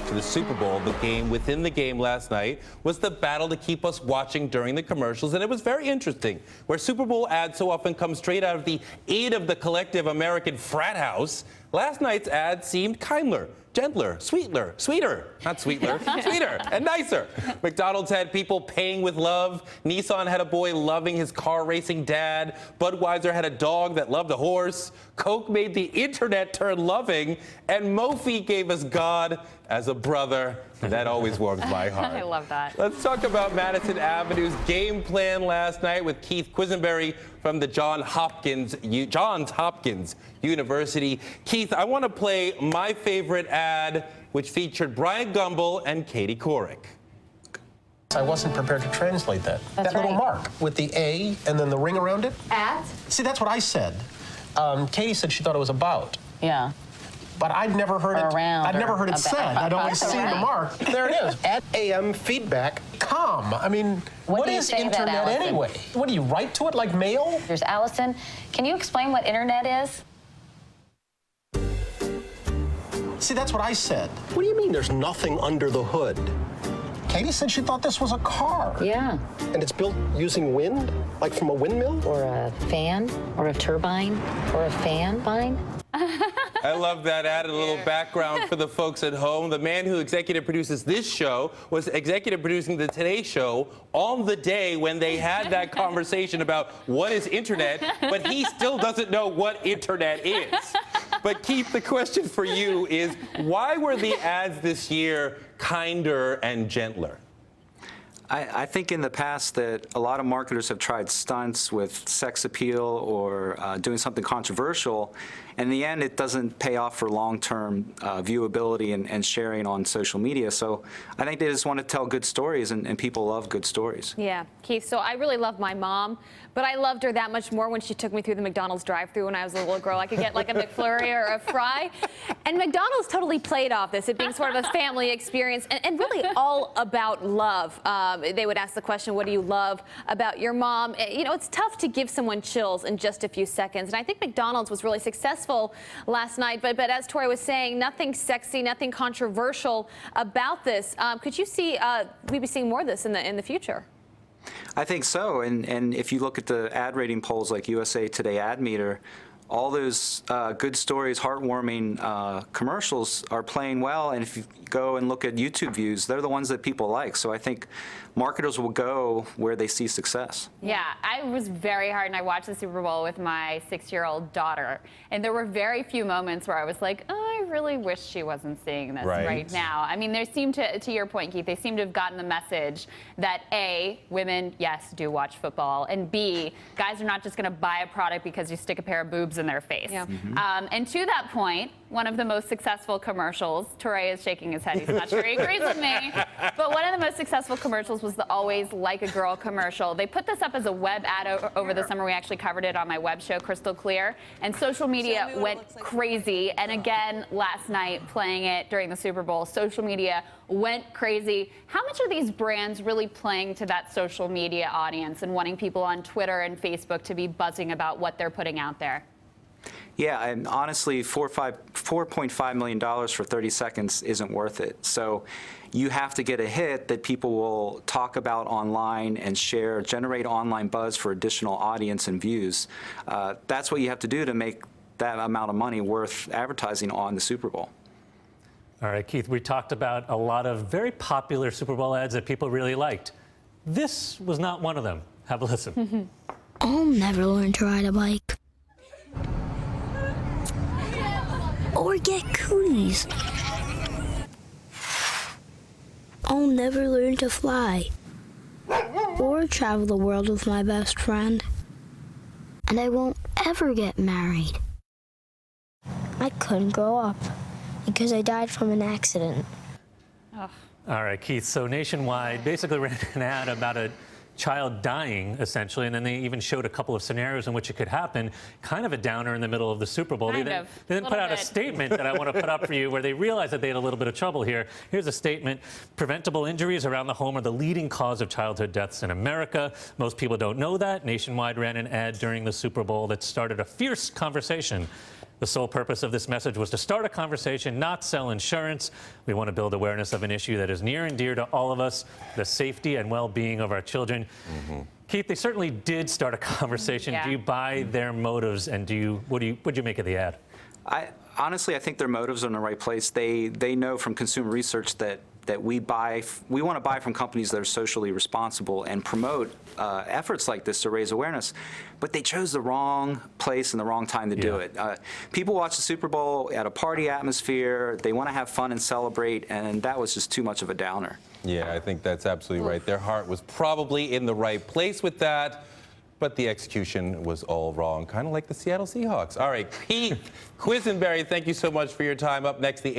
to the Super Bowl. The game within the game last night was the battle to keep us watching during the commercials, and it was very interesting. Where Super Bowl ads so often come straight out of the aid of the collective American frat house, last night's ad seemed kinder, gentler, sweeter, not sweeter, sweeter and nicer. McDonald's had people paying with love. Nissan had a boy loving his car racing dad. Budweiser had a dog that loved a horse. Coke made the internet turn loving. And Mophie gave us God as a brother. That always warms my heart. I love that. Let's talk about Madison Avenue's game plan last night with Keith Quisenberry from the Johns Hopkins University. Keith, I want to play my favorite ad, which featured Brian Gumbel and Katie Couric. I wasn't prepared to translate that. That's that little right. mark with the A and then the ring around it. At? See, that's what I said. Katie said she thought it was about. Yeah. But I'd never heard it. Around I'd never heard it about. said. I'd always seen the mark. There it is. At AM feedback, com. I mean, What what do you is say to that, internet Allison? anyway? What do you write to it like mail? There's Allison. Can you explain what internet is? See, that's what I said. What do you mean there's nothing under the hood? Katie said she thought this was a car. Yeah. And it's built using wind? Like from a windmill? Or a fan, or a turbine, or a fan vine. I love that. Added a little background for the folks at home. The man who executive produces this show was executive producing the Today Show on the day when they had that conversation about what is internet, but he still doesn't know what internet is. But Keith, the question for you is, why were the ads this year kinder and gentler? I think in the past that a lot of marketers have tried stunts with sex appeal or doing something controversial. And in the end, it doesn't pay off for long-term viewability and sharing on social media. So I think they just want to tell good stories, and people love good stories. Yeah, Keith, so I really love my mom, but I loved her that much more when she took me through the McDonald's drive-thru when I was a little girl. I could get like a McFlurry or a fry. And McDonald's totally played off this, it being sort of a family experience and really all about love. They would ask the question, what do you love about your mom? You know, it's tough to give someone chills in just a few seconds. And I think McDonald's was really successful last night. But as Tori was saying, nothing sexy, nothing controversial about this. Could you see we'd be seeing more of this in the future? I think so. And if you look at the ad rating polls like USA Today Ad Meter, all those good stories, heartwarming commercials are playing well. And if you go and look at YouTube views, they're the ones that people like. So I think marketers will go where they see success. Yeah, I was very hard, and I watched the Super Bowl with my 6-year-old daughter. And there were very few moments where I was like, oh, I really wish she wasn't seeing this right now. I mean, there seemed to your point, Keith, they seem to have gotten the message that A, women, yes, do watch football, and B, guys are not just going to buy a product because you stick a pair of boobs in their face. Yeah. And to that point, one of the most successful commercials, Torrey is shaking his head, he's not sure he agrees with me, but one of the most successful commercials was the Always Like a Girl commercial. They put this up as a web ad over the summer. We actually covered it on my web show, Crystal Clear, and social media went crazy. And again, last night, playing it during the Super Bowl, social media went crazy. How much are these brands really playing to that social media audience and wanting people on Twitter and Facebook to be buzzing about what they're putting out there? Yeah, and honestly, $4.5 million for 30 seconds isn't worth it. So you have to get a hit that people will talk about online and share, generate online buzz for additional audience and views. That's what you have to do to make that amount of money worth advertising on the Super Bowl. All right, Keith, we talked about a lot of very popular Super Bowl ads that people really liked. This was not one of them. Have a listen. I'll never learn to ride a bike. Or get cooties. I'll never learn to fly. Or travel the world with my best friend. And I won't ever get married. I couldn't grow up because I died from an accident. All right, Keith, so Nationwide basically ran an ad about a child dying, essentially, and then they even showed a couple of scenarios in which it could happen. Kind of a downer in the middle of the Super Bowl. They didn't put out a statement that I want to put up for you where they realized that they had a little bit of trouble here. Here's a statement. Preventable injuries around the home are the leading cause of childhood deaths in America. Most people don't know that. Nationwide ran an ad during the Super Bowl that started a fierce conversation The sole purpose of this message was to start a conversation, not sell insurance. We want to build awareness of an issue that is near and dear to all of us, the safety and well-being of our children. Keith, they certainly did start a conversation. Yeah. Do you buy their motives, and what'd you make of the ad? Honestly, I think their motives are in the right place. They know from consumer research that we want to buy from companies that are socially responsible and promote efforts like this to raise awareness. But they chose the wrong place and the wrong time to do it. People watch the Super Bowl at a party atmosphere. They want to have fun and celebrate, and that was just too much of a downer. Yeah, I think that's absolutely right. Their heart was probably in the right place with that, but the execution was all wrong, kind of like the Seattle Seahawks. All right, Keith Quisenberry, thank you so much for your time. Up next, the